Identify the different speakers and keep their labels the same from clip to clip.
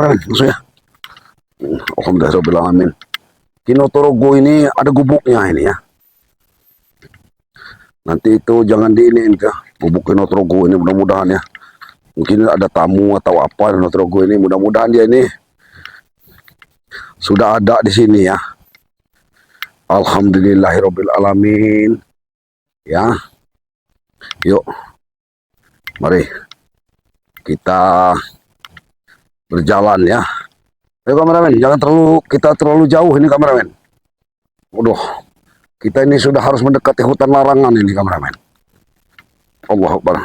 Speaker 1: Maksudnya, alhamdulillahirobbilalamin. Kinotorogo ini ada gubuknya ini ya. Nanti itu jangan diinin ya, gubuk Kinotorogo ini mudah-mudahan ya. Mungkin ada tamu atau apa Kinotorogo ini, mudah-mudahan dia ini sudah ada di sini ya. Alhamdulillahirobbilalamin. Ya. Yuk. Mari kita berjalan ya. Ayo kameramen, jangan terlalu jauh ini kameramen. Waduh, kita ini sudah harus mendekati hutan larangan ini kameramen. Allahu Akbar.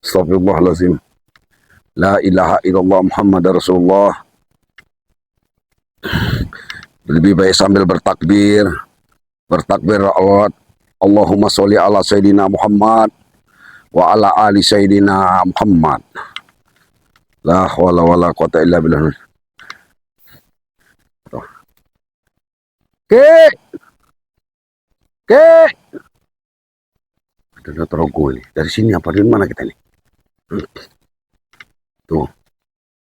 Speaker 1: Astagfirullahaladzim. La ilaha illallah Muhammad Rasulullah. Lebih baik sambil bertakbir Allah. Allahumma sholli ala Sayyidina Muhammad wa ala ali Sayyidina Muhammad. La hawla wa la quwata illa billah. Ke. Ada Torogo ini. Dari sini apa dari mana kita ini? Tuh.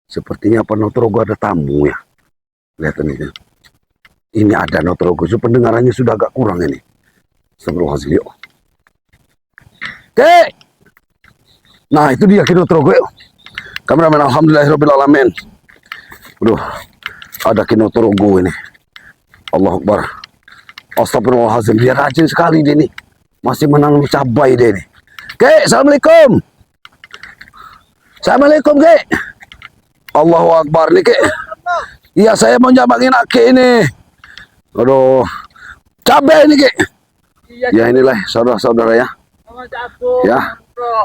Speaker 1: Sepertinya apa Torogo ada tamu ya. Lihat ini. Ini ada Torogo. So, pendengarannya sudah agak kurang ini. Astagfirullahaladzim. Ke. Nah, itu dia Kinotorogo. Kameramen, alhamdulillahirobbilalamin. Aduh, ada Kinotorogo ini. Allahu Akbar. Astagfirullahaladzim. Dia rajin sekali dia ini. Masih menanam cabai dia ini. Ke, assalamualaikum. Assalamualaikum, Ke. Allahu Akbar nih, Ke. Iya, saya mau nyambangin Ake ini. Aduh, cabai ini, Ke. Ya inilah saudara-saudara ya. Ya,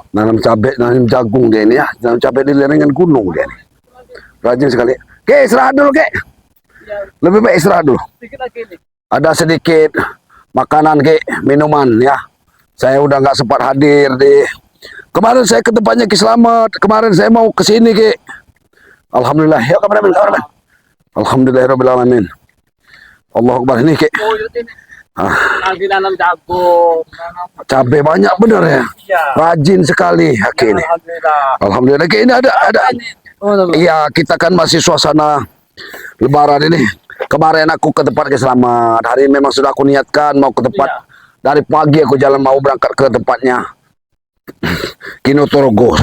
Speaker 1: nanam cabai, nanam jagung dia ini ya. Nanam cabai di lereng gunung dia ini. Rajin sekali. Ke, istirahat dulu, Ke. Lebih baik istirahat dulu. Ada sedikit makanan, Ke, minuman ya. Saya udah nggak sempat hadir di. Kemarin saya ke tempatnya Ki Slamet. Kemarin saya mau ke sini, Ke. Alhamdulillah. Ya, kameramen. Alhamdulillahirobbilalamin. Allahu Akbar ini, Ke.
Speaker 2: Lagi nanam jagung,
Speaker 1: Cabai banyak bener ya. Rajin sekali Ake ini. Alhamdulillah. Ake ini ada. Iya, kita kan masih suasana Lebaran ini. Kemarin aku ke tempat Ki Slamet. Hari ini memang sudah aku niatkan mau ke tempat. Dari pagi aku jalan mau berangkat ke tempatnya Kinotorogo.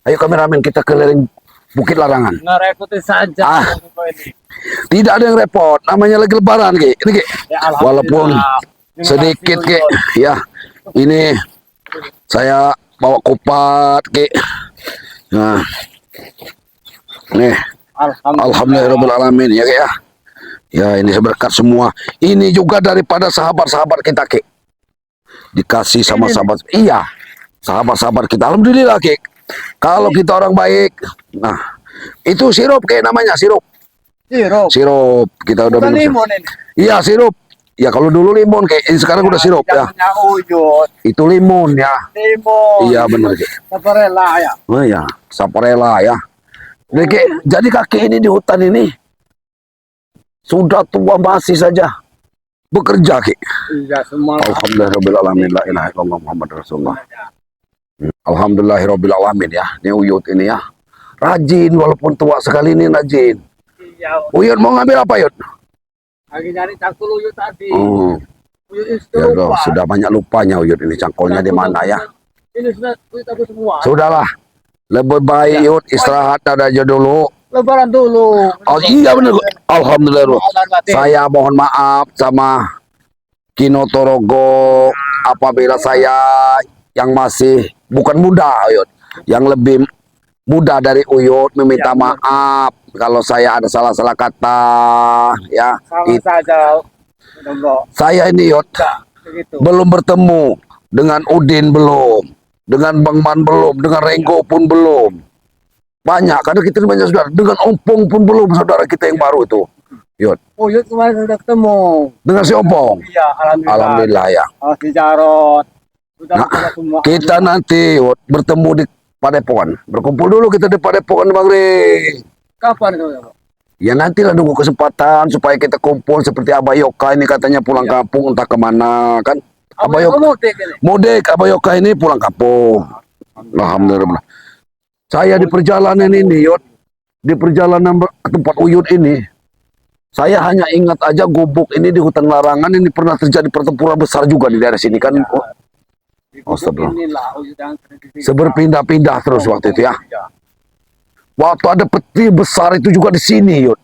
Speaker 1: Ayo kameramen, kita keliling Bukit Larangan.
Speaker 2: Ngerepotin saja.
Speaker 1: Tidak ada yang repot. Namanya lagi Lebaran, Ki. Ini, Ki.
Speaker 2: Ya,
Speaker 1: walaupun sedikit, Ki. Ya, ini saya bawa kupat, Ki. Nah, nih. Alhamdulillahirobbilalamin ya, Ki ya. Ya, ini berkat semua. Ini juga daripada sahabat-sahabat kita, Ki. Dikasih sama sahabat. Iya, sahabat-sahabat kita. Alhamdulillah, Ki. Kalau kita orang baik, nah itu sirup kayak namanya sirup. Sirup kita udah minum. Iya sirup. Ya kalau dulu limun kayak ini sekarang udah sirup ya. Itu limun ya. Iya benar Ki.
Speaker 2: Saparella ya.
Speaker 1: Oh ya, saparella ya. Jadi kakek ini di hutan ini sudah tua masih saja bekerja Ki.
Speaker 2: Iya semua.
Speaker 1: Alhamdulillahirobbilalamin. La ilaha illallah Muhammad Rasulullah. Alhamdulillahirobbilalamin ya. Ini Uyut ini ya. Rajin walaupun tua sekali ini rajin.
Speaker 2: Iya.
Speaker 1: Uyut mau ngambil apa Uyut?
Speaker 2: Lagi nyari cangkul Uyut tadi.
Speaker 1: Ya loh, sudah banyak lupanya Uyut ini cangkulnya di mana ya?
Speaker 2: Ini sudah aku semua.
Speaker 1: Sudahlah. Lebih baik Uyut istirahat aja dulu.
Speaker 2: Lebaran dulu.
Speaker 1: Oh iya benar. Alhamdulillah. Saya mohon maaf sama Kinotorogo apabila saya yang masih bukan muda Uyut, yang lebih muda dari Uyut meminta maaf kalau saya ada salah-salah kata ya. Saya ini Uyut belum bertemu dengan Udin belum, dengan Bang Man belum, dengan Renggo pun belum. Banyak karena kita banyak saudara, dengan Ompong pun belum saudara kita yang baru itu. Uyut.
Speaker 2: Uyut kemarin sudah ketemu
Speaker 1: dengan si Ompong.
Speaker 2: Iya,
Speaker 1: alhamdulillah ya.
Speaker 2: Si Jarot.
Speaker 1: Nah, kita nanti bertemu di Padepokan. Berkumpul dulu kita di Padepokan Bang Ring.
Speaker 2: Kapan itu ya, Pak?
Speaker 1: Ya nantilah nunggu kesempatan supaya kita kumpul seperti Abah Yoka ini katanya pulang kampung entah kemana kan. Abah Yoka mudik, Abah Yoka ini pulang kampung. Alhamdulillah. Saya di perjalanan ini, Yud, di perjalanan ke tempat Uyut ini, saya hanya ingat aja gubuk ini di hutan larangan ini pernah terjadi pertempuran besar juga di daerah sini kan. Oh, astagfirullah.
Speaker 2: Inilah Uyut yang
Speaker 1: Seberpindah-pindah terus waktu itu ya. Waktu ada peti besar itu juga di sini, Yud.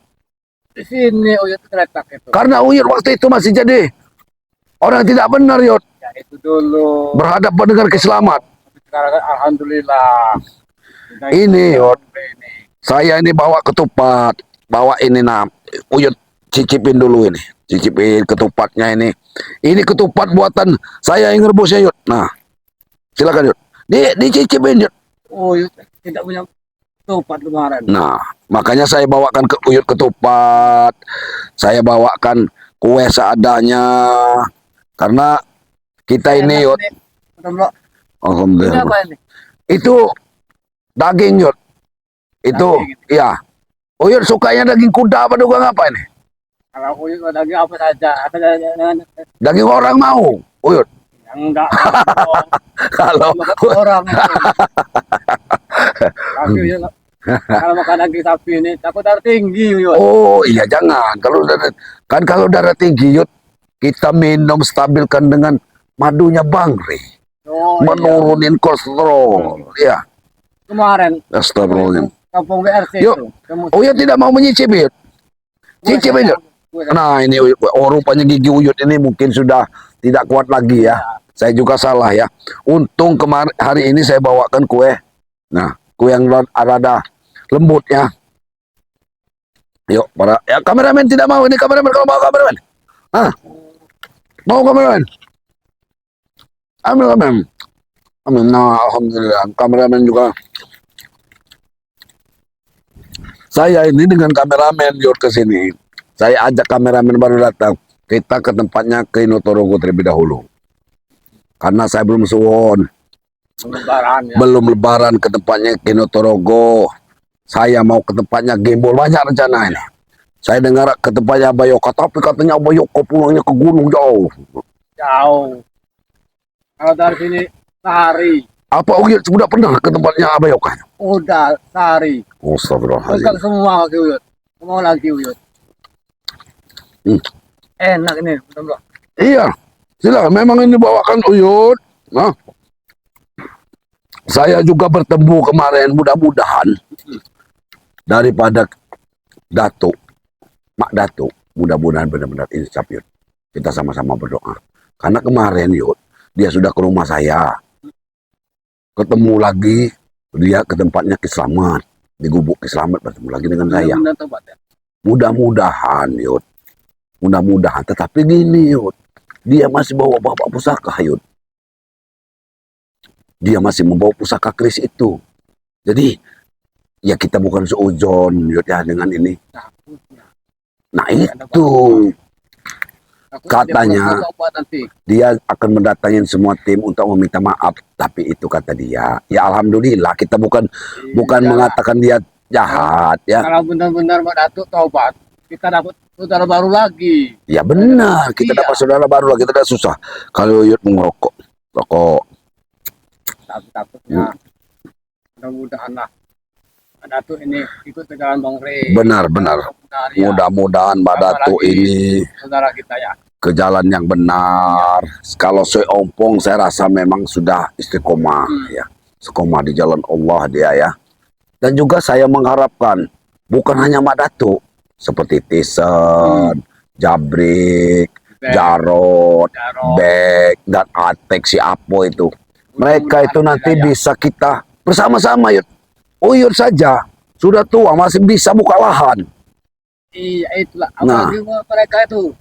Speaker 2: Di sini Uyut terletak itu.
Speaker 1: Karena Uyut waktu itu masih jadi orang yang tidak benar, Yud.
Speaker 2: Ya itu dulu.
Speaker 1: Berhadapan dengan keselamat.
Speaker 2: Sekarang kan alhamdulillah.
Speaker 1: Ini, Yud. Saya ini bawa ketupat. Bawa ini, nah. Uyut cicipin dulu ini. Cicipin ketupatnya ini. Ini ketupat buatan saya yang rebusnya, Yud. Nah, silakan, Yud. Dicicipin, Yud.
Speaker 2: Uyut tidak punya ketupat kemarin.
Speaker 1: Nah, makanya saya bawakan ke Uyut ketupat. Saya bawakan kue seadanya. Karena kita ini, Yud.
Speaker 2: Ini
Speaker 1: Alhamdulillah.
Speaker 2: apa ini?
Speaker 1: Itu daging, Yud. Itu, iya. Uyut sukanya daging kuda apa dugong apa ini?
Speaker 2: Kalau Uyut daging apa saja. Dengan
Speaker 1: Daging orang mau, Uyut.
Speaker 2: yang enggak
Speaker 1: Kalau
Speaker 2: orang tapi Uyut, kalau makan daging sapi ini takut darah tinggi Uyut.
Speaker 1: oh iya jangan. Kalau darah tinggi, Yud, kita minum stabilkan dengan madunya Bangri.
Speaker 2: Oh,
Speaker 1: Menurunin kolesterol. Iya.
Speaker 2: kemarin
Speaker 1: Astagfirullahaladzim.
Speaker 2: kampung BRC
Speaker 1: Yuk.
Speaker 2: itu.
Speaker 1: Uyut tidak mau menyicip, Yud. Cicip, Yud. Nah ini rupanya gigi Uyut ini mungkin sudah tidak kuat lagi ya. Saya juga salah ya. Untung kemarin hari ini saya bawakan kue. Nah, kue yang rada lembut ya. Yuk, para ya kameramen tidak mau ini kameramen kalau mau kameramen. Ah. Mau kameramen. Ambil kameramen. Amin. Nah, alhamdulillah kameramen juga. Saya ini dengan kameramen Yud ke sini. Saya ajak kameramen baru datang. Kita ke tempatnya ke Inotorogo terlebih dahulu. Karena saya belum suwon.
Speaker 2: Lebaran ya.
Speaker 1: Belum lebaran ke tempatnya ke Inotorogo. Saya mau ke tempatnya Gembol. Banyak rencana ini. Saya dengar ke tempatnya Abayoka. Tapi katanya Abayoka pulangnya ke gunung jauh.
Speaker 2: Jauh. Kalau dari sini sehari.
Speaker 1: Apa Uyut sudah pernah ke tempatnya Abayoka?
Speaker 2: Udah sehari.
Speaker 1: Oh, astagfirullahaladzim.
Speaker 2: Lengkap semua kaki Uyut. Mau lagi Uyut. Enak ini, betul.
Speaker 1: Iya, silakan. Memang ini bawakan Uyut. Nah, saya juga bertemu kemarin. Mudah-mudahan daripada Datuk, Mak Datuk, mudah-mudahan benar-benar insaf, Yud. Kita sama-sama berdoa. Karena kemarin, Yud, dia sudah ke rumah saya. Ketemu lagi, dia ke tempatnya Ki Slamet. Di gubuk Ki Slamet bertemu lagi dengan saya. Mudah-mudahan, Yud. Mudah-mudahan. Tetapi gini, Yud. Dia masih bawa bapak pusaka, Yud. Dia masih membawa pusaka keris itu. Jadi, ya kita bukan seuzon, Yud, ya, dengan ini. Nah, itu. Katanya, dia akan mendatangin semua tim untuk meminta maaf. Tapi itu kata dia. Ya, alhamdulillah, kita bukan mengatakan dia jahat, ya.
Speaker 2: Kalau benar-benar Mbak Datuk taubat, kita dapat saudara baru lagi.
Speaker 1: Ya benar, kita dapat saudara baru lagi, kita tidak susah. Kalau Yud merokok, rokok.
Speaker 2: Tapi takutnya, mudah-mudahan lah. Mbak Datuk ini ikut ke jalan Bang Rey.
Speaker 1: Benar.
Speaker 2: Ya.
Speaker 1: Mudah-mudahan Mbak Datuk ini
Speaker 2: saudara kita ya.
Speaker 1: ke jalan yang benar. Kalau Soi Ompong saya rasa memang sudah istiqomah ya. Istiqomah di jalan Allah dia ya. Dan juga saya mengharapkan bukan hanya Mbak Datuk, seperti Tison, Jabrik, Jarot, Bek, dan Atek si Apo itu. Mereka itu nanti bisa kita bersama-sama, Yud. Uyut saja sudah tua masih bisa buka lahan.
Speaker 2: Iya itulah. Apalagi mereka itu.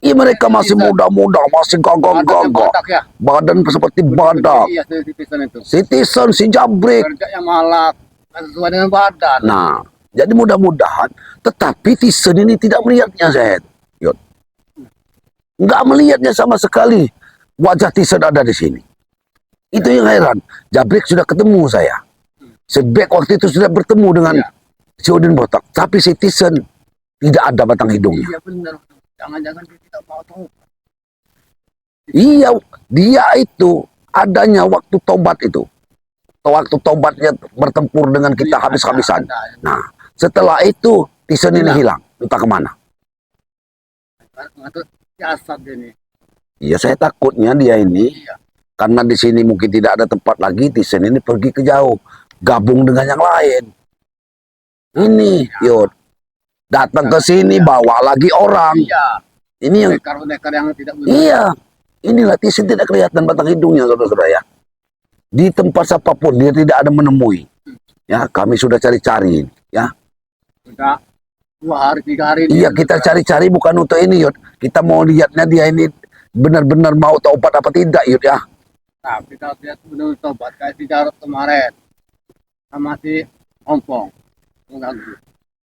Speaker 1: Iya mereka masih muda-muda, masih gagah-gagah.
Speaker 2: Ya?
Speaker 1: Badan seperti badak.
Speaker 2: Iya, Citizen itu.
Speaker 1: Citizen, si Jabrik.
Speaker 2: Kerja yang malak, sesuai dengan badan.
Speaker 1: Nah, jadi mudah-mudahan. Tetapi Tison ini tidak melihatnya, Zed. Yud. Nggak melihatnya sama sekali. Wajah Tison ada di sini. Itu yang heran. Jabrik sudah ketemu saya. Si Bek waktu itu sudah bertemu dengan si Udin Botak. Tapi si Tison tidak ada batang hidungnya.
Speaker 2: Iya benar. Jangan-jangan dia tidak mau tahu.
Speaker 1: Iya, dia itu adanya waktu tobat itu. waktu tobatnya bertempur dengan kita habis-habisan. Nah, setelah itu Tisen ini hilang, entah kemana.
Speaker 2: Ngatur jasad ini.
Speaker 1: Iya, saya takutnya dia ini karena di sini mungkin tidak ada tempat lagi, Tisen ini pergi ke jauh, gabung dengan yang lain. Ini, Yud, datang ke sini bawa lagi orang.
Speaker 2: Iya.
Speaker 1: Ini yang
Speaker 2: Pendekar-pendekar yang tidak benar.
Speaker 1: iya, inilah Tisen tidak kelihatan batang hidungnya, saudara-saudara ya. Di tempat apapun dia tidak ada menemui. Ya, kami sudah cari-cari, ya.
Speaker 2: Sudah 2 hari 3 hari.
Speaker 1: Iya, kita cari-cari bukan untuk ini, Yud. Kita mau lihatnya dia ini benar-benar mau taubat apa tidak, Yud ya.
Speaker 2: Tapi kalau dia benar tobat kayak si Jarot kemarin sama si Ompong mengganggu.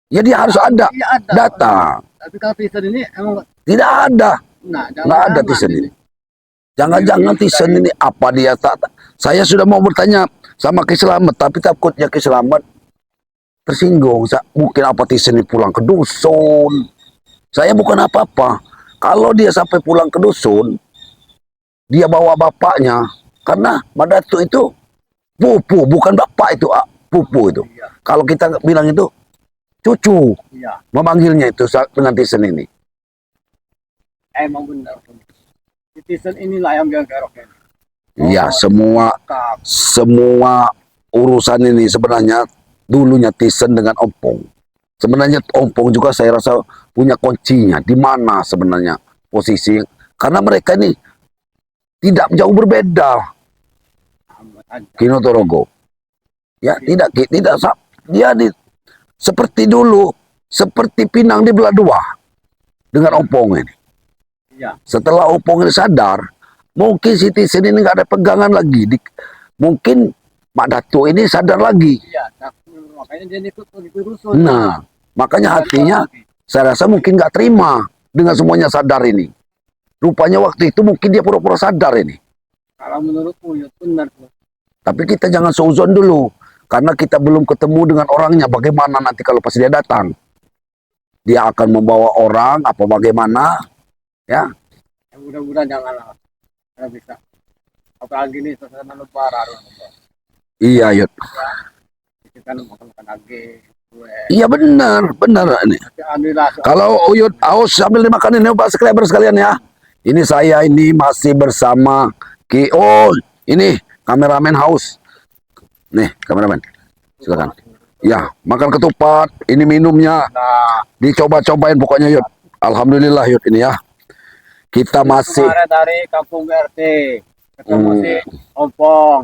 Speaker 1: Ya dia harus ada
Speaker 2: Iya ada.
Speaker 1: data.
Speaker 2: Tapi kalau Tisen ini emang
Speaker 1: Tidak ada.
Speaker 2: nah,
Speaker 1: Nggak ada Tisen ini. Jangan-jangan Tisen ini apa dia tak. Saya sudah mau bertanya sama Ki Slamet, tapi takutnya Ki Slamet tersinggung. Mungkin apa Tisen ini pulang ke dusun. Saya bukan apa-apa. Kalau dia sampai pulang ke dusun, dia bawa bapaknya. Karena Madatu itu pupu, bukan bapak itu, pupu itu.
Speaker 2: Iya.
Speaker 1: Kalau kita bilang itu cucu,
Speaker 2: Iya,
Speaker 1: memanggilnya itu dengan Tisen ini.
Speaker 2: emang benar. Si Tisen inilah yang biang keroknya.
Speaker 1: Iya, semua urusan ini sebenarnya dulunya Tisen dengan Ompong. Sebenarnya Ompong juga saya rasa punya kuncinya. Di mana sebenarnya posisi? Karena mereka ini tidak jauh berbeda. Kino Torogo. Ya, tidak dia seperti dulu, seperti pinang di belah dua dengan Ompong ini.
Speaker 2: Iya.
Speaker 1: Setelah Ompong ini sadar, mungkin si Tisen ini nggak ada pegangan lagi. Mungkin Mak Datuk ini sadar lagi.
Speaker 2: Iya, makanya dia ikut rusun.
Speaker 1: Nah, makanya hatinya saya rasa mungkin nggak terima dengan semuanya sadar ini. Rupanya waktu itu mungkin dia pura-pura sadar ini.
Speaker 2: Kalau menurutku ya benar.
Speaker 1: Tapi kita jangan seuzon dulu. Karena kita belum ketemu dengan orangnya. Bagaimana nanti kalau pas dia datang? Dia akan membawa orang apa bagaimana? Ya.
Speaker 2: Ya, mudah-mudahan janganlah. Kalau bisa. Apalagi nih suasana lebaran.
Speaker 1: Iya, Yud.
Speaker 2: Kita kan makan daging.
Speaker 1: Iya benar ini.
Speaker 2: Alhamdulillah.
Speaker 1: Kalau Uyut aus sambil dimakan ini Pak subscriber sekalian ya. Ini saya ini masih bersama Ki. Oh, ini kameramen haus. Nih, kameramen. Silakan. Ya, makan ketupat. Ini minumnya.
Speaker 2: Nah,
Speaker 1: Dicoba-cobain pokoknya Yud. Alhamdulillah Yud ini ya. Kita masih
Speaker 2: kemarin dari kampung RT ketemu si Ompong.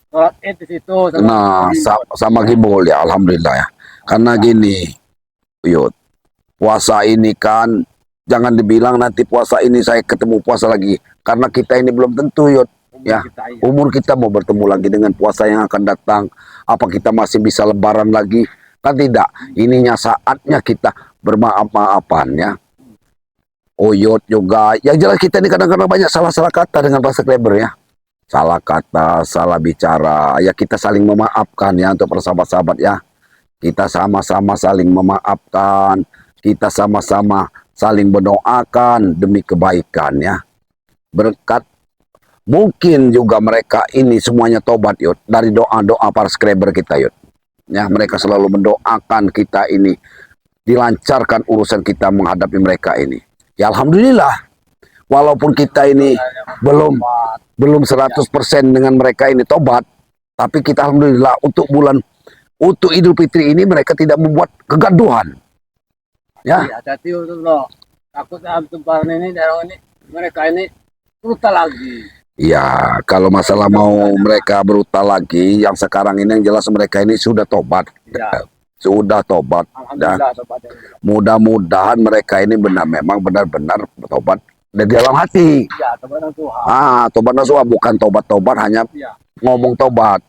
Speaker 2: Sholat Id di situ.
Speaker 1: nah sama Gibol ya, alhamdulillah ya. Karena gini, Yud. Puasa ini kan jangan dibilang nanti puasa ini saya ketemu puasa lagi karena kita ini belum tentu Yud. Ya, umur kita mau bertemu lagi dengan puasa yang akan datang. Apa kita masih bisa lebaran lagi? Kan tidak. Ininya saatnya kita bermaaf-maafan ya. Oyot juga. Yang jelas kita ini kadang-kadang banyak salah-salah kata dengan bahasa Kleber ya. Salah kata, salah bicara. Ya kita saling memaafkan ya untuk para sahabat-sahabat ya. Kita sama-sama saling memaafkan. Kita sama-sama saling berdoakan demi kebaikan ya. Berkat mungkin juga mereka ini semuanya tobat Yud dari doa-doa para subscriber kita Yud. Ya, mereka selalu mendoakan kita ini dilancarkan urusan kita menghadapi mereka ini. Ya alhamdulillah. Walaupun kita ini belum 100% dengan mereka ini tobat, tapi kita alhamdulillah untuk Idul Fitri ini mereka tidak membuat kegaduhan. Ya.
Speaker 2: Hati-hati untuk lo. Takutnya habis lebaran ini daerah ini mereka ini brutal lagi.
Speaker 1: Ya, kalau masalah mau mereka brutal lagi, yang sekarang ini yang jelas mereka ini sudah tobat.
Speaker 2: Ya.
Speaker 1: Sudah tobat.
Speaker 2: Alhamdulillah tobat.
Speaker 1: Mudah-mudahan mereka ini memang benar-benar bertobat dari dalam hati.
Speaker 2: Ya, tobat Tuhan.
Speaker 1: Tobat nasuha bukan tobat-tobat hanya
Speaker 2: Ya.
Speaker 1: ngomong tobat.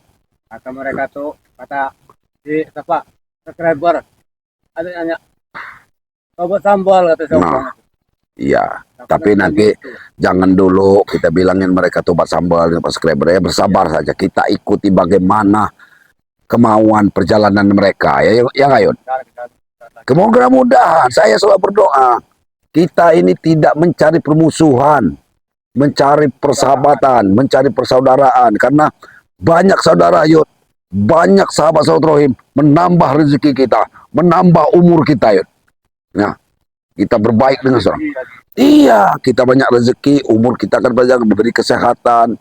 Speaker 2: Kata mereka tuh, kata si siapa? Subscriber. Ada nanya tobat sambal kata siapa?
Speaker 1: Nah, iya. Tapi nanti jangan dulu kita bilangin mereka tobat sambal dengan subscriber ya, bersabar saja. Kita ikuti bagaimana kemauan perjalanan mereka ya nggak Yud? Mudah-mudahan saya selalu berdoa kita ini tidak mencari permusuhan, mencari persahabatan, mencari persaudaraan karena banyak saudara Yud, banyak sahabat-sahabat rohim, menambah rezeki kita, menambah umur kita Yud. Ya, kita berbaik dengan seorang. Iya, kita banyak rezeki, umur kita akan banyak, diberi kesehatan.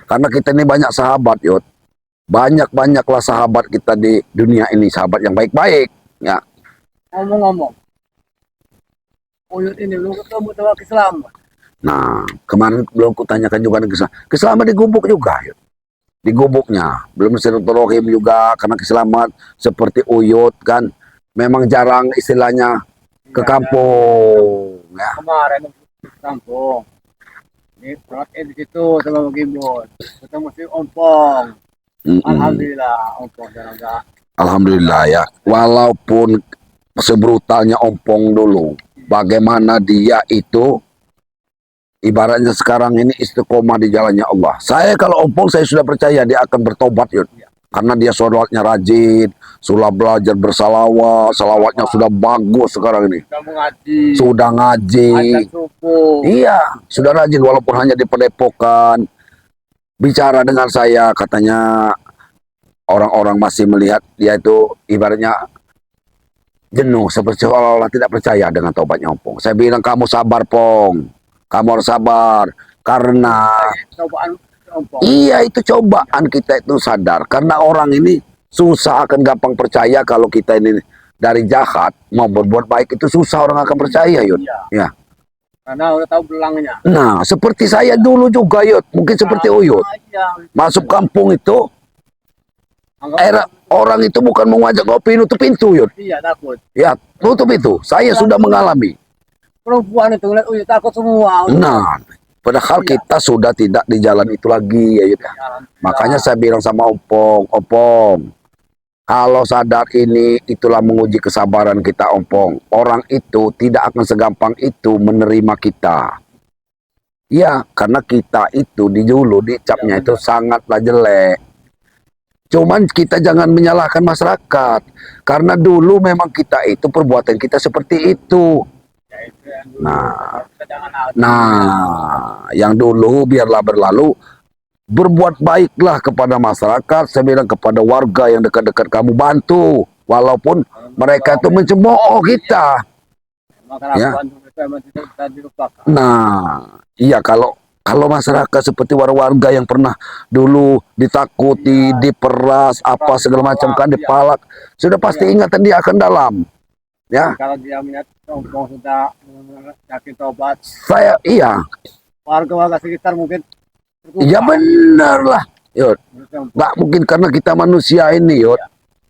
Speaker 1: Karena kita ini banyak sahabat Yud. Banyak-banyaklah sahabat kita di dunia ini, sahabat yang baik-baik. Ya.
Speaker 2: Ngomong-ngomong, Uyut ini belum ketemu sama Islam.
Speaker 1: Nah, kemarin belum kutanyakan juga Keselamat di gubuk juga Yud. Di gubuknya belum silaturahim juga karena keselamat seperti Uyut kan memang jarang istilahnya ke kampung ya.
Speaker 2: Kemarin ke kampung. Ini di situ sama Gimbon. Ketemu si Ompong. Alhamdulillah Ompong dan agak.
Speaker 1: Alhamdulillah ya. Walaupun sebrutalnya Ompong dulu, bagaimana dia itu ibaratnya sekarang ini istiqomah di jalannya Allah. Saya kalau Ompong saya sudah percaya dia akan bertobat Yud. Karena dia sholatnya rajin, sudah belajar bersalawat, salawatnya sudah bagus sekarang ini. Sudah ngaji. Iya, sudah rajin walaupun hanya di padepokan. Bicara dengan saya katanya orang-orang masih melihat dia itu ibaratnya jenuh seperti seolah-olah tidak percaya dengan tobatnya Ompong. Saya bilang kamu sabar Pong. Kamu harus sabar karena iya itu cobaan kita itu sadar karena orang ini susah akan gampang percaya kalau kita ini dari jahat mau berbuat baik itu susah orang akan percaya Yud. Ya.
Speaker 2: Karena udah tahu belangnya.
Speaker 1: Nah seperti saya dulu juga Yud, mungkin seperti Uyut. Masuk kampung itu orang itu bukan mau ngajak kopi nutup pintu Yud.
Speaker 2: Iya takut.
Speaker 1: Ya tutup itu. Saya sudah mengalami.
Speaker 2: Perempuan itu ngeliat Uyut takut semua.
Speaker 1: Nah. Padahal kita sudah tidak di jalan itu lagi ya Yud. Makanya saya bilang sama Ompong, Ompong, kalau sadar ini itulah menguji kesabaran kita Ompong. Orang itu tidak akan segampang itu menerima kita. Ya, karena kita itu di dulu dicapnya itu sangatlah jelek. Cuman kita jangan menyalahkan masyarakat. Karena dulu memang kita itu perbuatan kita seperti itu. Nah, yang dulu biarlah berlalu, berbuat baiklah kepada masyarakat, saya bilang kepada warga yang dekat-dekat kamu bantu, walaupun mereka itu mencemooh kita. Ya. Nah, iya kalau masyarakat seperti warga yang pernah dulu ditakuti, diperas, apa segala macam kan dipalak, sudah pasti ingatan dia akan dalam. Ya.
Speaker 2: Kalau dia melihat Ompong sudah yakin tobat.
Speaker 1: Saya iya.
Speaker 2: Warga-warga sekitar mungkin.
Speaker 1: Iya benar lah, Yud. Nggak mungkin karena kita manusia ini, Yud.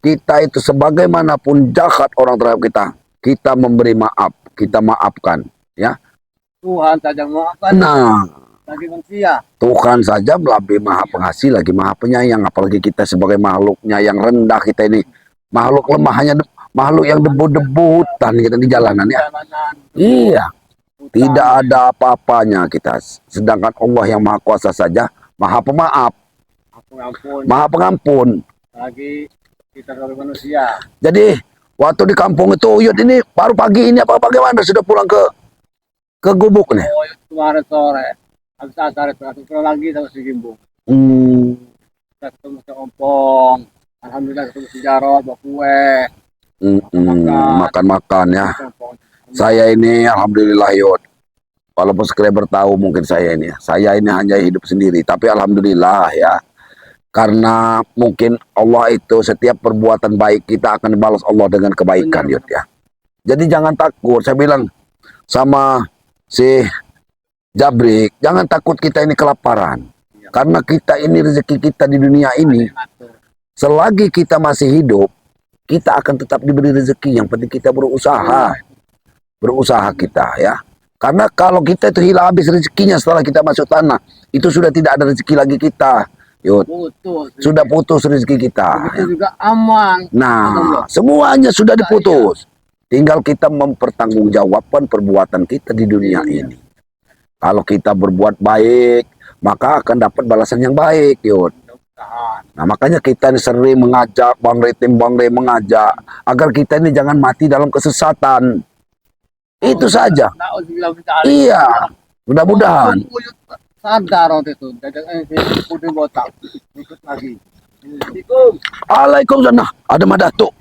Speaker 1: Kita itu sebagaimanapun jahat orang terhadap kita, kita memberi maaf, kita maafkan, ya.
Speaker 2: Tuhan saja maafkan.
Speaker 1: Nah,
Speaker 2: bagi manusia.
Speaker 1: Tuhan saja lebih maha pengasih, lagi maha penyayang, apalagi kita sebagai makhluknya yang rendah kita ini, makhluk lemah hanya makhluk yang debu-debutan kita di jalanan ya. Iya. Tidak ada apa-apanya kita. Sedangkan Allah yang Maha Kuasa saja Maha Pemaaf. Maha Pengampun.
Speaker 2: Lagi kita sebagai manusia.
Speaker 1: Jadi waktu di kampung itu Uyut ini baru pagi ini apa bagaimana sudah pulang ke gubuk nih?
Speaker 2: Oh, kemarin sore. Habis asar itu pulang lagi sama si Gimbung. Kita ketemu si Ompong. Alhamdulillah ketemu si Jarod, bawa kue. Makan
Speaker 1: ya. Saya ini alhamdulillah Yud. Walaupun subscriber tahu mungkin saya ini hanya hidup sendiri, tapi alhamdulillah ya. Karena mungkin Allah itu setiap perbuatan baik kita akan dibalas Allah dengan kebaikan Yud ya. Jadi jangan takut, saya bilang sama si Jabrik, jangan takut kita ini kelaparan. Karena kita ini rezeki kita di dunia ini. Selagi kita masih hidup, kita akan tetap diberi rezeki. Yang penting kita berusaha. Berusaha kita ya. Karena kalau kita itu hilang habis rezekinya setelah kita masuk tanah, itu sudah tidak ada rezeki lagi kita. Yud. Sudah putus rezeki kita.
Speaker 2: Itu juga aman.
Speaker 1: Nah, semuanya sudah diputus. Tinggal kita mempertanggungjawabkan perbuatan kita di dunia ini. Kalau kita berbuat baik, maka akan dapat balasan yang baik, Yud. Nah, makanya kita ini sering mengajak Bang Rey mengajak agar kita ini jangan mati dalam kesesatan. Itu saja. Iya, mudah-mudahan.
Speaker 2: sadar waktu itu. Si Puding botak ikut lagi. Assalamualaikum.
Speaker 1: Waalaikumsalam. Ada mah datuk.